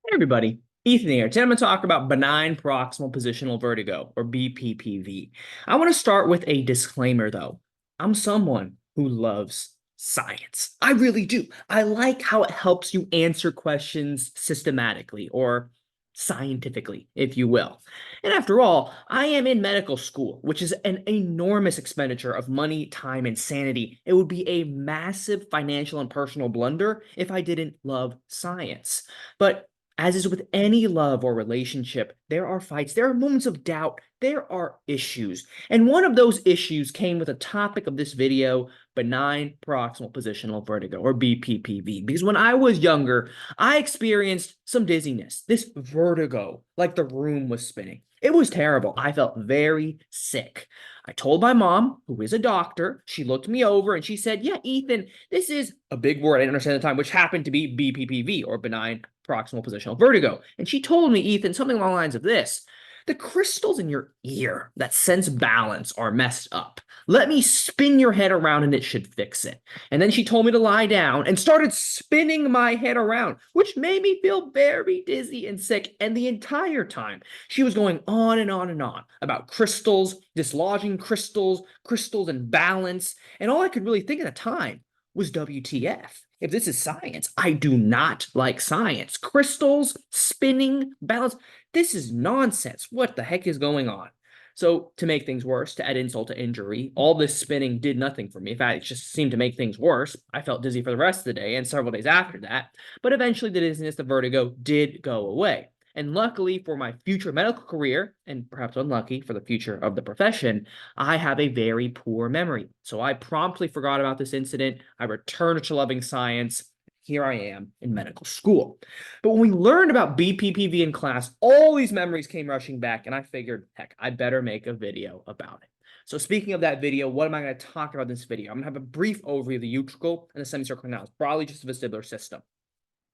Hey everybody, Ethan here. Today I'm going to talk about benign proximal positional vertigo, or BPPV. I want to start with a disclaimer though. I'm someone who loves science. I really do. I like how it helps you answer questions systematically or scientifically, if you will. And after all, I am in medical school, which is an enormous expenditure of money, time, and sanity. It would be a massive financial and personal blunder if I didn't love science. But as is with any love or relationship, there are fights, there are moments of doubt, there are issues. And one of those issues came with the topic of this video, benign proximal positional vertigo, or BPPV. Because when I was younger, I experienced some dizziness, this vertigo, like the room was spinning. It was terrible. I felt very sick. I told my mom, who is a doctor. She looked me over and she said, "Yeah, Ethan, this is a big word I didn't understand at the time, which happened to be BPPV, or benign proximal positional vertigo." And she told me, "Ethan, something along the lines of this: the crystals in your ear that sense balance are messed up. Let me spin your head around and it should fix it." And then she told me to lie down and started spinning my head around, which made me feel very dizzy and sick. And the entire time, she was going on and on and on about crystals, dislodging crystals, crystals and balance. And all I could really think at the time was WTF. If this is science, I do not like science. Crystals, spinning, balance, this is nonsense. What the heck is going on? So to make things worse, to add insult to injury, all this spinning did nothing for me. In fact, it just seemed to make things worse. I felt dizzy for the rest of the day and several days after that. But eventually the dizziness, the vertigo did go away. And luckily for my future medical career, and perhaps unlucky for the future of the profession, I have a very poor memory. So I promptly forgot about this incident. I returned to loving science. Here I am in medical school. But when we learned about BPPV in class, all these memories came rushing back, and I figured, heck, I better make a video about it. So speaking of that video, what am I going to talk about in this video? I'm going to have a brief overview of the utricle and the semicircular canals, broadly just the vestibular system.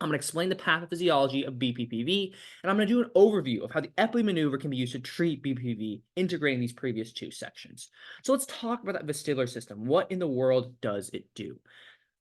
I'm going to explain the pathophysiology of BPPV, and I'm going to do an overview of how the Epley maneuver can be used to treat BPPV, integrating these previous two sections. So let's talk about that vestibular system. What in the world does it do?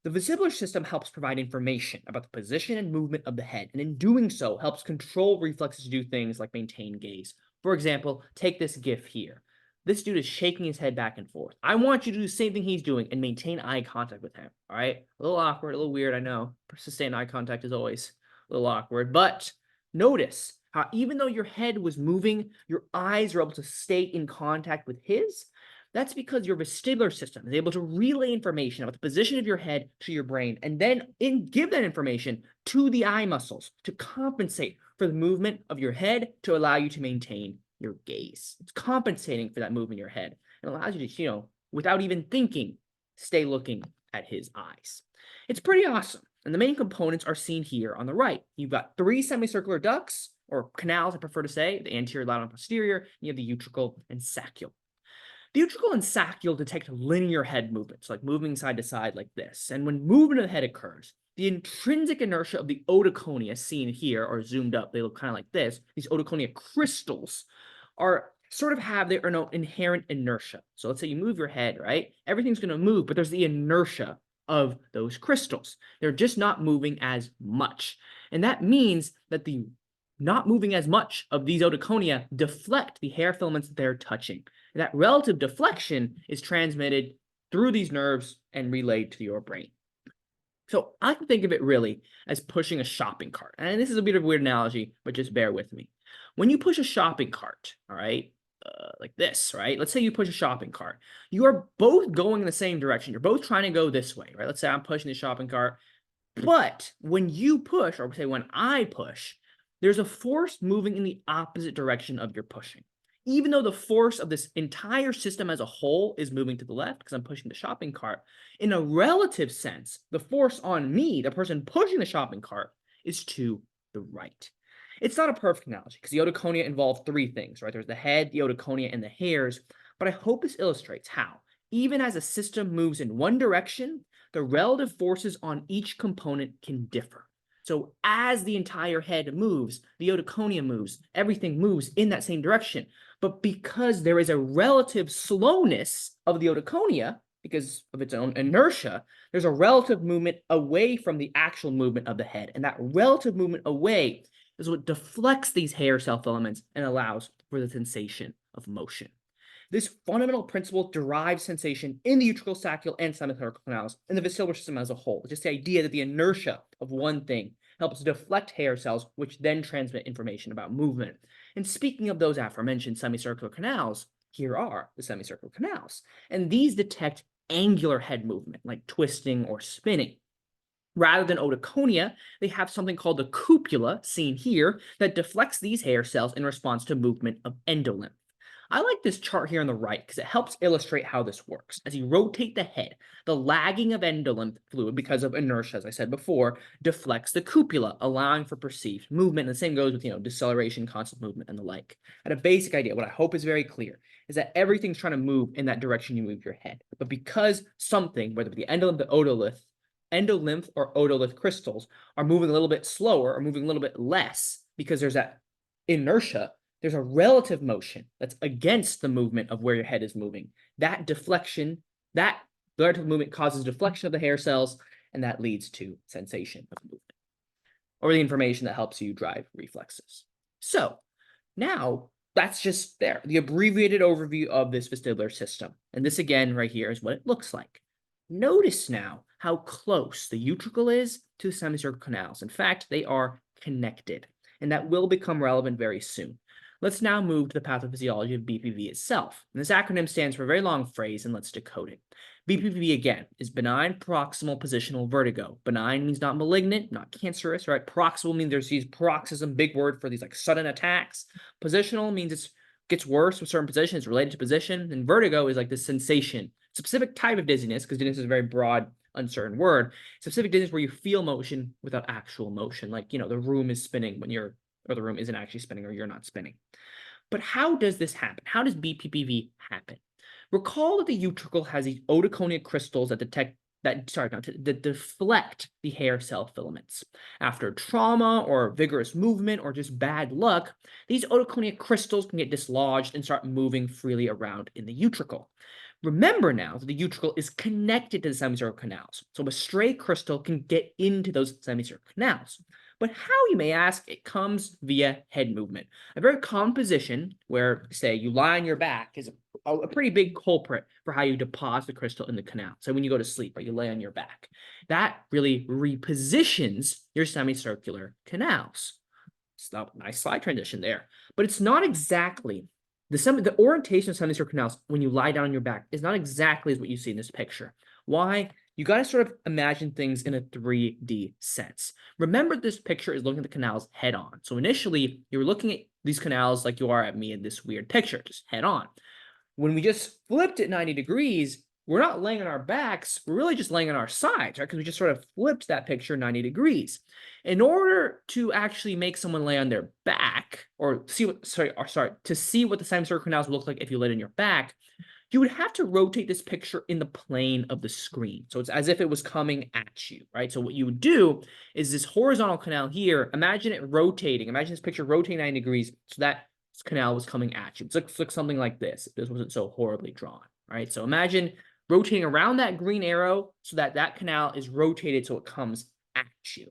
The vestibular system helps provide information about the position and movement of the head, and in doing so, helps control reflexes to do things like maintain gaze. For example, take this GIF here. This dude is shaking his head back and forth. I want you to do the same thing he's doing and maintain eye contact with him, all right? A little awkward, a little weird, I know. Sustained eye contact is always a little awkward, but notice how even though your head was moving, your eyes are able to stay in contact with his. That's because your vestibular system is able to relay information about the position of your head to your brain and then give that information to the eye muscles to compensate for the movement of your head to allow you to maintain your gaze. It's compensating for that movement in your head. It allows you to, without even thinking, stay looking at his eyes. It's pretty awesome. And the main components are seen here on the right. You've got three semicircular ducts, or canals, I prefer to say, the anterior, lateral, and posterior, and you have the utricle and saccule. The utricle and saccule detect linear head movements, like moving side to side like this. And when movement of the head occurs, the intrinsic inertia of the otoconia, seen here or zoomed up, they look kind of like this. These otoconia crystals sort of have their inherent inertia. So let's say you move your head, right? Everything's going to move, but there's the inertia of those crystals. They're just not moving as much. And that means that the not moving as much of these otoconia deflect the hair filaments that they're touching. And that relative deflection is transmitted through these nerves and relayed to your brain. So I can think of it really as pushing a shopping cart. And this is a bit of a weird analogy, but just bear with me. When you push a shopping cart, all right, like this, right? Let's say you push a shopping cart. You are both going in the same direction. You're both trying to go this way, right? Let's say I'm pushing the shopping cart. But when you push, or say when I push, there's a force moving in the opposite direction of your pushing. Even though the force of this entire system as a whole is moving to the left because I'm pushing the shopping cart, in a relative sense, the force on me, the person pushing the shopping cart, is to the right. It's not a perfect analogy because the otoconia involve three things, right? There's the head, the otoconia, and the hairs, but I hope this illustrates how, even as a system moves in one direction, the relative forces on each component can differ. So as the entire head moves, the otoconia moves, everything moves in that same direction. But because there is a relative slowness of the otoconia, because of its own inertia, there's a relative movement away from the actual movement of the head. And that relative movement away is what deflects these hair cell filaments and allows for the sensation of motion. This fundamental principle derives sensation in the utriculosaccule and semicircular canals and the vestibular system as a whole. It's just the idea that the inertia of one thing helps deflect hair cells, which then transmit information about movement. And speaking of those aforementioned semicircular canals, here are the semicircular canals. And these detect angular head movement, like twisting or spinning. Rather than otoconia, they have something called the cupula, seen here, that deflects these hair cells in response to movement of endolymph. I like this chart here on the right because it helps illustrate how this works. As you rotate the head, the lagging of endolymph fluid, because of inertia, as I said before, deflects the cupula, allowing for perceived movement. And the same goes with, deceleration, constant movement, and the like. At a basic idea, what I hope is very clear is that everything's trying to move in that direction you move your head. But because something, whether it be the endolymph or otolith crystals, are moving a little bit slower or moving a little bit less because there's that inertia, there's a relative motion that's against the movement of where your head is moving. That deflection, that relative movement causes deflection of the hair cells, and that leads to sensation of movement, or the information that helps you drive reflexes. So now that's just there, the abbreviated overview of this vestibular system. And this again right here is what it looks like. Notice now how close the utricle is to the semicircular canals. In fact, they are connected, and that will become relevant very soon. Let's now move to the pathophysiology of BPV itself. And this acronym stands for a very long phrase, and let's decode it. BPPV, again, is benign proximal positional vertigo. Benign means not malignant, not cancerous, right? Proximal means there's these paroxysm, big word for these like sudden attacks. Positional means it gets worse with certain positions, related to position. And vertigo is like this sensation. It's a specific type of dizziness, because dizziness is a very broad, uncertain word. It's a specific dizziness where you feel motion without actual motion. Like, the room is spinning when or the room isn't actually spinning, or you're not spinning. But how does this happen? How does BPPV happen? Recall that the utricle has these otoconia crystals that deflect the hair cell filaments. After trauma or vigorous movement or just bad luck, these otoconia crystals can get dislodged and start moving freely around in the utricle. Remember now that the utricle is connected to the semicircular canals, so a stray crystal can get into those semicircular canals. But how, you may ask? It comes via head movement. A very common position where, say, you lie on your back is a pretty big culprit for how you deposit the crystal in the canal. So when you go to sleep, or you lay on your back, that really repositions your semicircular canals. So, nice slide transition there. But it's not exactly the orientation of semicircular canals when you lie down on your back is not exactly as what you see in this picture. Why? You got to sort of imagine things in a 3D sense. Remember, this picture is looking at the canals head on. So initially, you're looking at these canals like you are at me in this weird picture, just head on. When we just flipped it 90 degrees, we're not laying on our backs, we're really just laying on our sides, right? Because we just sort of flipped that picture 90 degrees. In order to actually make someone lay on their back, or see what, to see what the semicircular canals would look like if you laid on your back, you would have to rotate this picture in the plane of the screen. So it's as if it was coming at you, right? So what you would do is this horizontal canal here, imagine it rotating. Imagine this picture rotating 90 degrees so that this canal was coming at you. It looks like something like this if this wasn't so horribly drawn, right? So imagine rotating around that green arrow so that that canal is rotated so it comes at you.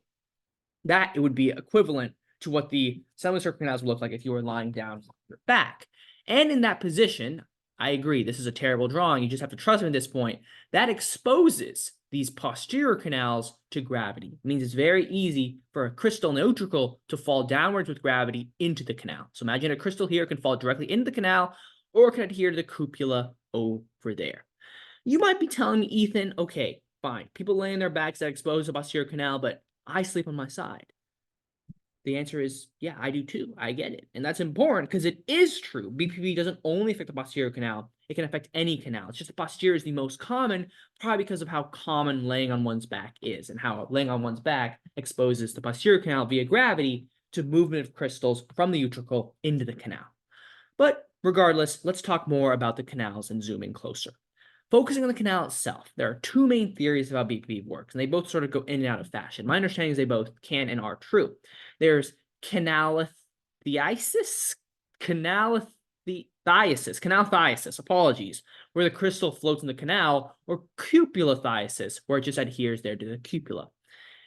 That it would be equivalent to what the semicircular canals would look like if you were lying down on your back. And in that position, I agree, this is a terrible drawing. You just have to trust me at this point. That exposes these posterior canals to gravity. It means it's very easy for a crystal in the utricle to fall downwards with gravity into the canal. So imagine a crystal here can fall directly into the canal, or can adhere to the cupula over there. You might be telling me, Ethan, okay, fine. People laying their backs that expose the posterior canal, but I sleep on my side. The answer is, yeah, I do too. I get it. And that's important because it is true. BPV doesn't only affect the posterior canal. It can affect any canal. It's just the posterior is the most common, probably because of how common laying on one's back is and how laying on one's back exposes the posterior canal via gravity to movement of crystals from the utricle into the canal. But regardless, let's talk more about the canals and zoom in closer. Focusing on the canal itself, there are two main theories about BPV works, and they both sort of go in and out of fashion. My understanding is they both can and are true. There's canalithiasis, apologies, where the crystal floats in the canal, or cupulothiasis, where it just adheres there to the cupula.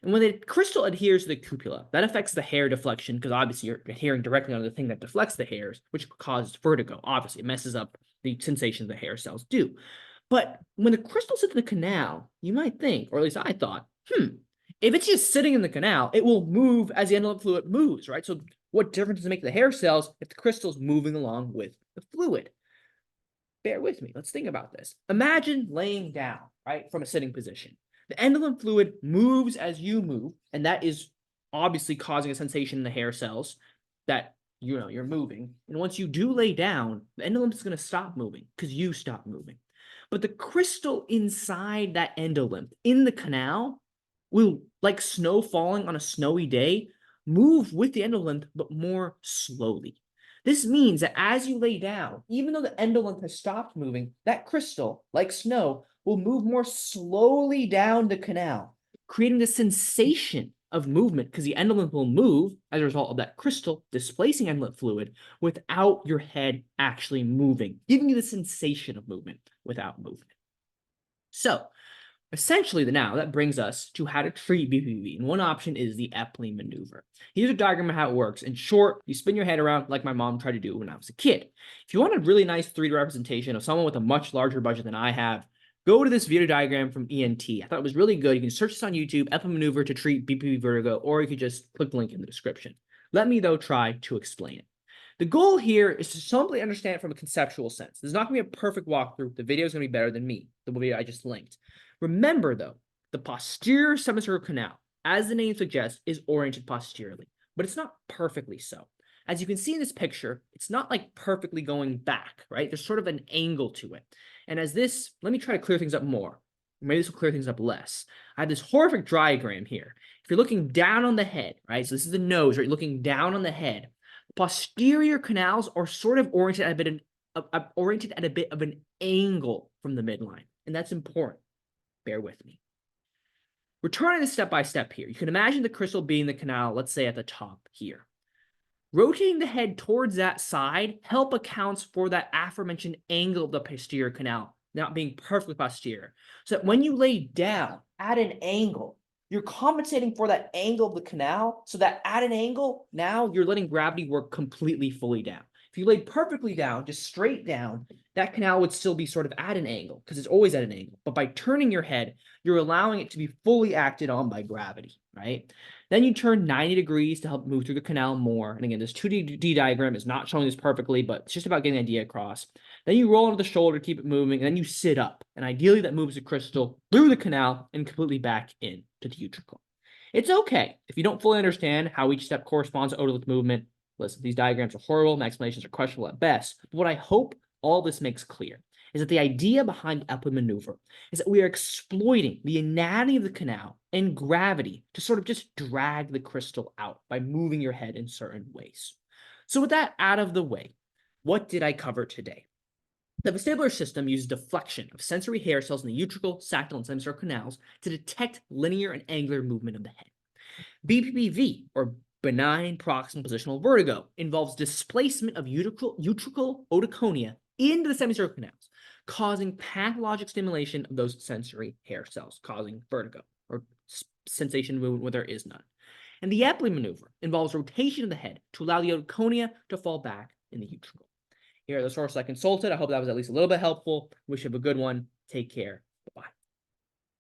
And when the crystal adheres to the cupula, that affects the hair deflection because obviously you're adhering directly on the thing that deflects the hairs, which causes vertigo. Obviously, it messes up the sensation the hair cells do. But when the crystal sits in the canal, you might think, or at least I thought, if it's just sitting in the canal, it will move as the indolent fluid moves, right? So what difference does it make to the hair cells if the crystal's moving along with the fluid? Bear with me. Let's think about this. Imagine laying down, right, from a sitting position. The indolent fluid moves as you move, and that is obviously causing a sensation in the hair cells that you're moving. And once you do lay down, the indolent is going to stop moving because you stop moving. But the crystal inside that endolymph in the canal will, like snow falling on a snowy day, move with the endolymph, but more slowly. This means that as you lay down, even though the endolymph has stopped moving, that crystal, like snow, will move more slowly down the canal, creating the sensation of movement because the endolymph will move as a result of that crystal displacing endolymph fluid without your head actually moving, giving you the sensation of movement without movement. So, essentially, now that brings us to how to treat BPPV. And one option is the Epley maneuver. Here's a diagram of how it works. In short, you spin your head around like my mom tried to do when I was a kid. If you want a really nice 3D representation of someone with a much larger budget than I have, go to this video diagram from ENT. I thought it was really good. You can search this on YouTube, Epley maneuver to treat BPPV vertigo, or you could just click the link in the description. Let me, though, try to explain it. The goal here is to simply understand it from a conceptual sense. There's not going to be a perfect walkthrough. The video is going to be better than me, the video I just linked. Remember, though, the posterior semicircular canal, as the name suggests, is oriented posteriorly, but it's not perfectly so. As you can see in this picture, it's not like perfectly going back, right? There's sort of an angle to it. And as this, let me try to clear things up more. Maybe this will clear things up less. I have this horrific diagram here. If you're looking down on the head, right? So this is the nose, right? You're looking down on the head. Posterior canals are sort of oriented at a bit of an angle from the midline, and that's important. Bear with me. Returning this step by step here, you can imagine the crystal being the canal, let's say at the top here. Rotating the head towards that side accounts for that aforementioned angle of the posterior canal not being perfectly posterior. So that when you lay down at an angle, you're compensating for that angle of the canal so that at an angle, now you're letting gravity work completely fully down. If you laid perfectly down, just straight down, that canal would still be sort of at an angle because it's always at an angle. But by turning your head, you're allowing it to be fully acted on by gravity, right? Then you turn 90 degrees to help move through the canal more. And again, this 2D diagram is not showing this perfectly, but it's just about getting the idea across. Then you roll onto the shoulder, keep it moving, and then you sit up. And ideally that moves the crystal through the canal and completely back in to the utricle. It's okay if you don't fully understand how each step corresponds to otolith movement. Listen, these diagrams are horrible, my explanations are questionable at best. But what I hope all this makes clear is that the idea behind Epley maneuver is that we are exploiting the anatomy of the canal and gravity to sort of just drag the crystal out by moving your head in certain ways. So with that out of the way, what did I cover today? The vestibular system uses deflection of sensory hair cells in the utricle, sacral, and semicircular canals to detect linear and angular movement of the head. BPPV, or benign proximal positional vertigo, involves displacement of utricle otoconia into the semicircular canals, causing pathologic stimulation of those sensory hair cells, causing vertigo, or sensation of movement where there is none. And the Epley maneuver involves rotation of the head to allow the otoconia to fall back in the utricle. Here are the sources I consulted. I hope that was at least a little bit helpful. Wish you have a good one. Take care. Bye-bye.